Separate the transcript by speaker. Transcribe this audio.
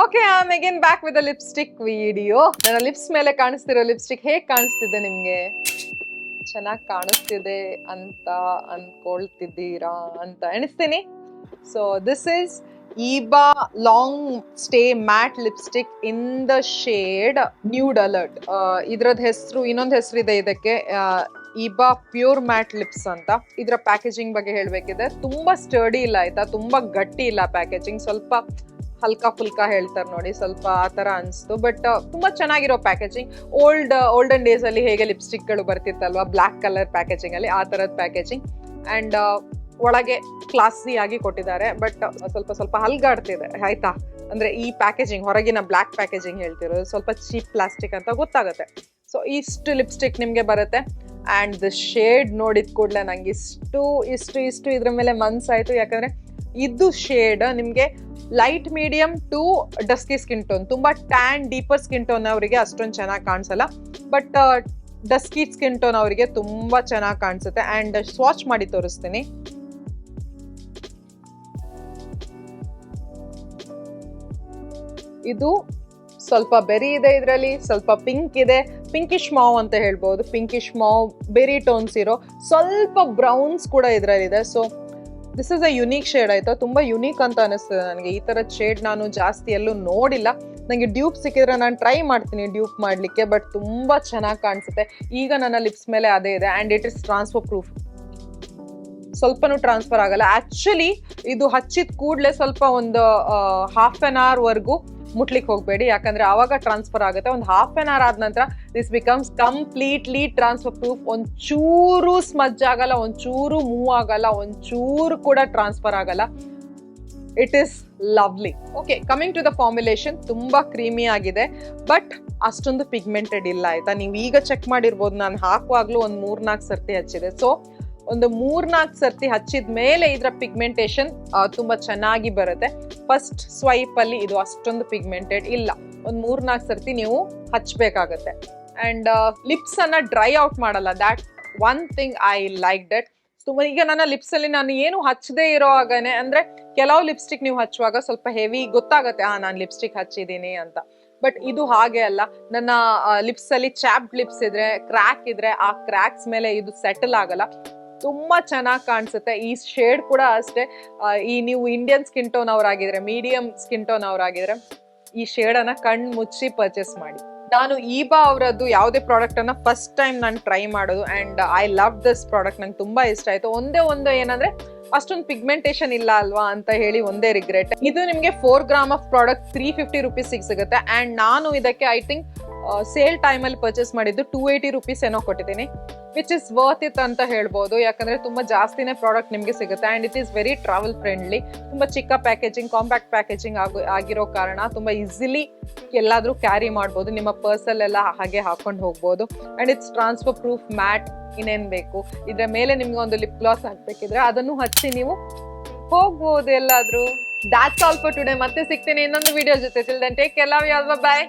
Speaker 1: Okay, I am again back with lipstick video. ನನ್ನ lips ಮೇಲೆ ಕಾಣಿಸ್ತಿರೋ lipstick ಹೇಗೆ ಕಾಣಿಸ್ತಿದೆ ನಿಮ್ಗೆ? ಚೆನ್ನಾಗಿ ಕಾಣಿಸ್ತಿದೆ ಅಂತ ಅನ್ಕೊಳ್ತಿದ್ದೀರಾ ಅಂತ ಎಣಿಸ್ತೀನಿ. So this is Iba long stay matte lipstick in the shade nude alert. ಇದ್ರದ್ ಹೆಸರು, ಇನ್ನೊಂದು ಹೆಸರು ಇದೆ ಇದಕ್ಕೆ, ಈಬಾ ಪ್ಯೂರ್ ಮ್ಯಾಟ್ ಲಿಪ್ಸ್ ಅಂತ. ಇದರ ಪ್ಯಾಕೇಜಿಂಗ್ ಬಗ್ಗೆ ಹೇಳ್ಬೇಕಿದೆ, ತುಂಬಾ ಸ್ಟರ್ಡಿ ಇಲ್ಲ ಆಯ್ತಾ, ತುಂಬಾ ಗಟ್ಟಿ ಇಲ್ಲ ಪ್ಯಾಕೇಜಿಂಗ್, ಸ್ವಲ್ಪ ಹಲ್ಕಾ ಫುಲ್ಕಾ ಹೇಳ್ತಾರೆ ನೋಡಿ, ಸ್ವಲ್ಪ ಆ ತರ ಅನ್ಸ್ತು. ಬಟ್ ತುಂಬಾ ಚೆನ್ನಾಗಿರೋ ಪ್ಯಾಕೇಜಿಂಗ್. ಓಲ್ಡನ್ ಡೇಸ್ ಅಲ್ಲಿ ಹೇಗೆ ಲಿಪ್ಸ್ಟಿಕ್ ಗಳು ಬರ್ತಿತ್ತಲ್ವಾ ಬ್ಲಾಕ್ ಕಲರ್ ಪ್ಯಾಕೇಜಿಂಗ್ ಅಲ್ಲಿ, ಆ ತರದ ಪ್ಯಾಕೇಜಿಂಗ್. ಅಂಡ್ ಒಳಗೆ ಕ್ಲಾಸಿ ಆಗಿ ಕೊಟ್ಟಿದ್ದಾರೆ, ಬಟ್ ಸ್ವಲ್ಪ ಹಲ್ಗಾಡ್ತಿದೆ ಆಯ್ತಾ. ಅಂದ್ರೆ ಈ ಪ್ಯಾಕೇಜಿಂಗ್, ಹೊರಗಿನ ಬ್ಲಾಕ್ ಪ್ಯಾಕೇಜಿಂಗ್ ಹೇಳ್ತಿರೋದು, ಸ್ವಲ್ಪ ಚೀಪ್ ಪ್ಲಾಸ್ಟಿಕ್ ಅಂತ ಗೊತ್ತಾಗುತ್ತೆ. ಸೊ ಇಷ್ಟು ಲಿಪ್ಸ್ಟಿಕ್ ನಿಮ್ಗೆ ಬರುತ್ತೆ. ಅಂಡ್ ದ ಶೇಡ್ ನೋಡಿದ ಕೂಡಲೇ ನಂಗೆ ಇಷ್ಟು ಇದ್ರ ಮೇಲೆ ಮನ್ಸಾಯ್ತು. ಯಾಕಂದ್ರೆ ಇದು ಶೇಡ್ ನಿಮ್ಗೆ light medium to dusky skin tone, ತುಂಬಾ ಟ್ಯಾನ್ ಡೀಪರ್ ಸ್ಕಿನ್ ಟೋನ್ ಅವರಿಗೆ ಅಷ್ಟೊಂದು ಚೆನ್ನಾಗಿ ಕಾಣಿಸಲ್ಲ, ಬಟ್ ಡಸ್ಕಿ ಸ್ಕಿನ್ ಟೋನ್ ಅವರಿಗೆ ತುಂಬಾ ಚೆನ್ನಾಗಿ ಕಾಣಿಸುತ್ತೆ. ಅಂಡ್ ಸ್ವಾಚ್ ಮಾಡಿ ತೋರಿಸ್ತೀನಿ. ಇದು ಸ್ವಲ್ಪ ಬೆರಿ ಇದೆ, ಇದರಲ್ಲಿ ಸ್ವಲ್ಪ ಪಿಂಕ್ ಇದೆ, ಪಿಂಕಿಶ್ ಮಾವ್ ಅಂತ ಹೇಳ್ಬೋದು. ಪಿಂಕಿಶ್ ಮಾವ್ ಬೆರಿ ಟೋನ್ಸ್ ಇರೋ ಸ್ವಲ್ಪ ಬ್ರೌನ್ಸ್ ಕೂಡ ಇದರಲ್ಲಿದೆ. So this is a unique shade ಆಯ್ತಾ, ತುಂಬಾ ಯುನೀಕ್ ಅಂತ ಅನಿಸ್ತದೆ ನನಗೆ. ಈ ತರದ ಶೇಡ್ ನಾನು ಜಾಸ್ತಿ ಎಲ್ಲೂ ನೋಡಿಲ್ಲ. ನನಗೆ ಡ್ಯೂಪ್ ಸಿಕ್ಕಿದ್ರೆ ನಾನು ಟ್ರೈ ಮಾಡ್ತೀನಿ ಡ್ಯೂಪ್ ಮಾಡಲಿಕ್ಕೆ, ಬಟ್ ತುಂಬಾ ಚೆನ್ನಾಗಿ ಕಾಣಿಸುತ್ತೆ. ಈಗ ನನ್ನ ಲಿಪ್ಸ್ ಮೇಲೆ ಅದೇ ಇದೆ. And it is transfer proof, ಸ್ವಲ್ಪನೂ ಟ್ರಾನ್ಸ್ಫರ್ ಆಗಲ್ಲ. ಆಕ್ಚುಲಿ ಇದು ಹಚ್ಚಿದ ಕೂಡಲೇ ಸ್ವಲ್ಪ ಒಂದು ಹಾಫ್ ಆನ್ ಅವರ್ ವರ್ಗೂ ಮುಟ್ಲಿಕ್ಕೆ ಹೋಗಬೇಡಿ, ಯಾಕಂದ್ರೆ ಆವಾಗ ಟ್ರಾನ್ಸ್ಫರ್ ಆಗುತ್ತೆ. ಒಂದು ಹಾಫ್ ಆನ್ ಅವರ್ ಆದ ನಂತರ this becomes completely transfer proof. ಒಂಚೂರು ಸ್ಮಜ್ ಆಗಲ್ಲ, ಒಂಚೂರು ಮೂವ್ ಆಗಲ್ಲ, ಒಂಚೂರು ಕೂಡ ಟ್ರಾನ್ಸ್ಫರ್ ಆಗಲ್ಲ. It is lovely. Okay, coming to the formulation, ತುಂಬಾ ಕ್ರೀಮಿ ಆಗಿದೆ, ಬಟ್ ಅಷ್ಟೊಂದು ಪಿಗ್ಮೆಂಟೆಡ್ ಇಲ್ಲ ಆಯ್ತಾ. ನೀವು ಈಗ ಚೆಕ್ ಮಾಡಿರ್ಬೋದು, ನಾನು ಹಾಕುವಾಗ್ಲೂ ಒಂದು 3-4 ಸರ್ತಿ ಹಚ್ಚಿದೆ. ಸೊ ಒಂದು 3-4 ಸರ್ತಿ ಹಚ್ಚಿದ ಮೇಲೆ ಇದರ ಪಿಗ್ಮೆಂಟೇಶನ್ ತುಂಬಾ ಚೆನ್ನಾಗಿ ಬರುತ್ತೆ. ಫಸ್ಟ್ ಸ್ವೈಪ್ ಅಲ್ಲಿ ಇದು ಅಷ್ಟೊಂದು ಪಿಗ್ಮೆಂಟೆಡ್ ಇಲ್ಲ, ಒಂದು 3-4 ಸರ್ತಿ ನೀವು ಹಚ್ಬೇಕಾಗತ್ತೆ. ಅಂಡ್ ಲಿಪ್ಸ್ ಅನ್ನ ಡ್ರೈ ಔಟ್ ಮಾಡಲ್ಲ. That one thing I like that. ಈಗ ನನ್ನ ಲಿಪ್ಸ್ ಅಲ್ಲಿ ನಾನು ಏನು ಹಚ್ಚದೇ ಇರೋ ಹಾಗನೆ, ಅಂದ್ರೆ ಕೆಲವು ಲಿಪ್ಸ್ಟಿಕ್ ನೀವು ಹಚ್ಚುವಾಗ ಸ್ವಲ್ಪ ಹೆವಿ ಗೊತ್ತಾಗತ್ತೆ, ನಾನು ಲಿಪ್ಸ್ಟಿಕ್ ಹಚ್ಚಿದೀನಿ ಅಂತ. ಬಟ್ ಇದು ಹಾಗೆ ಅಲ್ಲ. ನನ್ನ ಲಿಪ್ಸ್ ಅಲ್ಲಿ ಚಾಪ್ಡ್ ಲಿಪ್ಸ್ ಇದ್ರೆ, ಕ್ರ್ಯಾಕ್ ಇದ್ರೆ, ಆ ಕ್ರ್ಯಾಕ್ಸ್ ಮೇಲೆ ಇದು ಸೆಟಲ್ ಆಗಲ್ಲ, ತುಂಬಾ ಚೆನ್ನಾಗಿ ಕಾಣಿಸುತ್ತೆ. ಈ ಶೇಡ್ ಕೂಡ ಅಷ್ಟೇ. ಈ ನೀವು ಇಂಡಿಯನ್ ಸ್ಕಿನ್ ಟೋನ್ ಅವರಾಗಿದ್ರೆ, ಮೀಡಿಯಂ ಸ್ಕಿನ್ ಟೋನ್ ಅವರಾಗಿದ್ರೆ ಈ ಶೇಡ್ ಅನ್ನ ಕಣ್ಣು ಮುಚ್ಚಿ ಪರ್ಚೇಸ್ ಮಾಡಿ. ನಾನು ಈಬಾ ಅವರದ್ದು ಯಾವುದೇ ಪ್ರಾಡಕ್ಟ್ ಅನ್ನ ಫಸ್ಟ್ ಟೈಮ್ ನಾನು ಟ್ರೈ ಮಾಡೋದು. And I love this product, ನಂಗೆ ತುಂಬಾ ಇಷ್ಟ ಆಯ್ತು. ಒಂದೇ ಏನಂದ್ರೆ ಅಷ್ಟೊಂದು ಪಿಗ್ಮೆಂಟೇಶನ್ ಇಲ್ಲ ಅಲ್ವಾ ಅಂತ ಹೇಳಿ ಒಂದೇ ರಿಗ್ರೆಟ್. ಇದು ನಿಮ್ಗೆ 4 ಗ್ರಾಮ್ ಆಫ್ ಪ್ರಾಡಕ್ಟ್ 350 ರುಪೀಸ್ ಸಿಗುತ್ತೆ. ಅಂಡ್ ನಾನು ಇದಕ್ಕೆ ಐ ಥಿಂಕ್ ಸೇಲ್ ಟೈಮಲ್ಲಿ ಪರ್ಚೇಸ್ ಮಾಡಿದ್ದು 280 ರುಪೀಸ್ ಏನೋ ಕೊಟ್ಟಿದ್ದೀನಿ, ವಿಚ್ ಇಸ್ ವರ್ತ್ ಇಟ್ ಅಂತ ಹೇಳ್ಬೋದು. ಯಾಕಂದ್ರೆ ತುಂಬಾ ಜಾಸ್ತಿನೇ ಪ್ರಾಡಕ್ಟ್ ನಿಮ್ಗೆ ಸಿಗುತ್ತೆ. And it is very travel friendly. ತುಂಬಾ ಚಿಕ್ಕ ಪ್ಯಾಕೇಜಿಂಗ್, ಕಾಂಪ್ಯಾಕ್ಟ್ ಪ್ಯಾಕೇಜಿಂಗ್ ಆಗಿರೋ ಕಾರಣ ತುಂಬಾ ಈಸಿಲಿ ಎಲ್ಲಾದ್ರೂ ಕ್ಯಾರಿ ಮಾಡ್ಬೋದು, ನಿಮ್ಮ ಪರ್ಸಲ್ಲೆಲ್ಲ ಹಾಗೆ ಹಾಕೊಂಡು ಹೋಗ್ಬೋದು. And it's transfer proof mat. ಇನ್ನೇನ್ ಬೇಕು, ಇದ್ರ ಮೇಲೆ ನಿಮ್ಗೆ ಒಂದು ಲಿಪ್ ಗ್ಲಾಸ್ ಹಾಕ್ಬೇಕಿದ್ರೆ ಅದನ್ನು ಹಚ್ಚಿ ನೀವು ಹೋಗ್ಬೋದು ಎಲ್ಲಾದ್ರೂ. That's all for today. ಮತ್ತೆ ಸಿಗ್ತೀನಿ ಇನ್ನೊಂದು ವಿಡಿಯೋ ಜೊತೆ. Till then take care, love you all, by.